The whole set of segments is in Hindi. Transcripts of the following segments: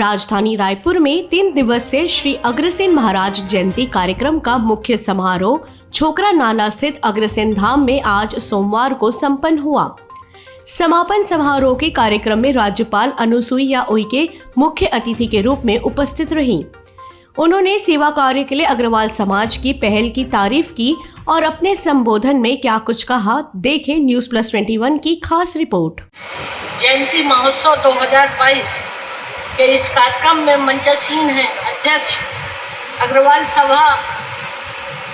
राजधानी रायपुर में 3 दिवसीय श्री अग्रसेन महाराज जयंती कार्यक्रम का मुख्य समारोह छोकरा नाला स्थित अग्रसेन धाम में आज सोमवार को संपन्न हुआ। समापन समारोह के कार्यक्रम में राज्यपाल अनुसुईया उइके मुख्य अतिथि के रूप में उपस्थित रहीं। उन्होंने सेवा कार्य के लिए अग्रवाल समाज की पहल की तारीफ की और अपने संबोधन में क्या कुछ कहा, देखें News+21 की खास रिपोर्ट। जयंती महोत्सव 2022 के इस कार्यक्रम में मंचासीन हैं अध्यक्ष अग्रवाल सभा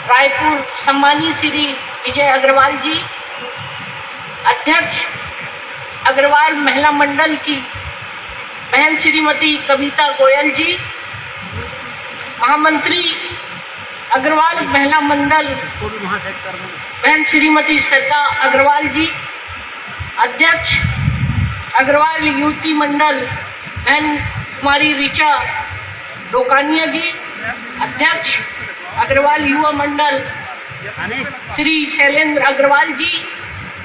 रायपुर सम्मानीय श्री विजय अग्रवाल जी, अध्यक्ष अग्रवाल महिला मंडल की बहन श्रीमती कविता गोयल जी, महामंत्री अग्रवाल महिला मंडल बहन श्रीमती श्रद्धा अग्रवाल जी, अध्यक्ष अग्रवाल युवती मंडल बहन कुमारी ऋचा डोकानिया जी, अध्यक्ष अग्रवाल युवा मंडल श्री शैलेंद्र अग्रवाल जी,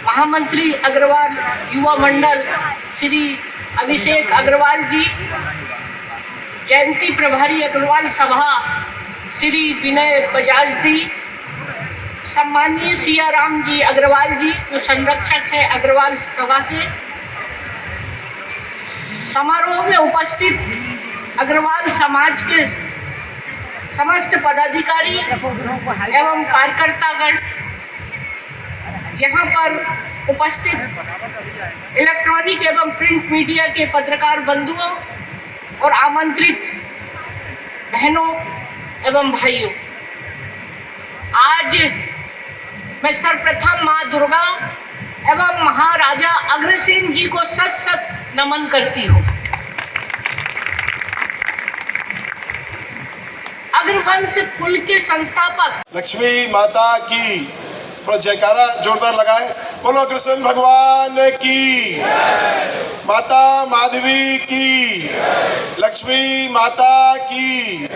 महामंत्री अग्रवाल युवा मंडल श्री अभिषेक अग्रवाल जी, जयंती प्रभारी अग्रवाल सभा श्री विनय बजाज जी, सम्मानीय सियाराम जी अग्रवाल जी जो संरक्षक है अग्रवाल सभा के। समारोह में उपस्थित अग्रवाल समाज के समस्त पदाधिकारी एवं कार्यकर्तागण, यहाँ पर उपस्थित इलेक्ट्रॉनिक एवं प्रिंट मीडिया के पत्रकार बंधुओं और आमंत्रित बहनों एवं भाइयों, आज मैं सर्वप्रथम माँ दुर्गा एवं महाराजा अग्रसेन जी को सत सत नमन करती हूँ। अग्रवंश कुल के संस्थापक लक्ष्मी माता की पर जयकारा जोरदार लगाए। बोलो अग्रसेन भगवान की, माता माधवी की, लक्ष्मी माता की।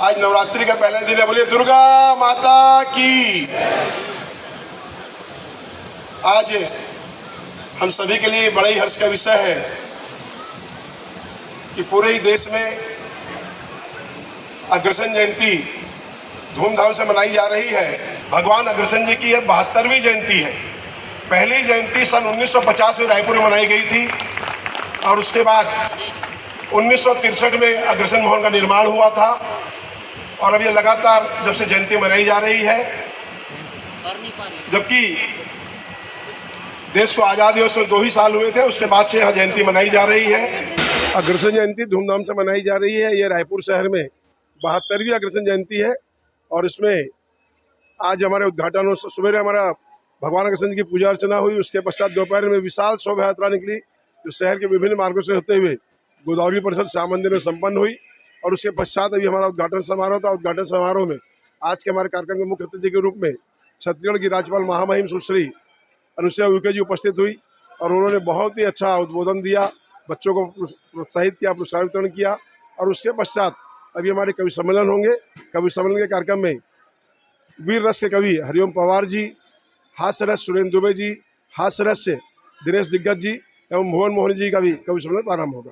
आज नवरात्रि का पहले दिन है, बोलिए दुर्गा माता की। आज हम सभी के लिए बड़ा ही हर्ष का विषय है कि पूरे ही देश में अग्रसेन जयंती धूमधाम से मनाई जा रही है। भगवान अग्रसेन जी की यह 72वीं जयंती है। पहली जयंती सन 1950 में रायपुर में मनाई गई थी और उसके बाद 1963 में अग्रसेन भवन का निर्माण हुआ था और अब ये लगातार जब से जयंती मनाई जा रही है, जबकि देश को आज़ादी हो से 2 ही साल हुए थे, उसके बाद से यह जयंती मनाई जा रही है। अग्रसेन जयंती धूमधाम से मनाई जा रही है। ये रायपुर शहर में 72वीं अग्रसेन जयंती है और इसमें आज हमारे उद्घाटन सुबह हमारा भगवान अग्रसेन की पूजा अर्चना हुई। उसके पश्चात दोपहर में विशाल शोभा यात्रा निकली जो शहर के विभिन्न मार्गों से होते हुए गोदावरी परिसर श्याम मंदिर में संपन्न हुई और उसके पश्चात अभी हमारा उद्घाटन समारोह था। उद्घाटन समारोह में आज के हमारे कार्यक्रम के मुख्य अतिथि के रूप में छत्तीसगढ़ की राज्यपाल महामहिम सुश्री अनुसुईया उइके जी उपस्थित हुई और उन्होंने बहुत ही अच्छा उद्बोधन दिया, बच्चों को प्रोत्साहित किया, पुरस्कार वितरण किया। और उसके पश्चात अभी हमारे कवि सम्मेलन होंगे। कवि सम्मेलन के कार्यक्रम में वीर रस के कवि हरिओम पवार जी, हास्य रस सुरेंद्र दुबे जी, हास्य रस से दिनेश दिग्गज जी एवं भुवन मोहन जी का भी कवि सम्मेलन प्रारंभ होगा।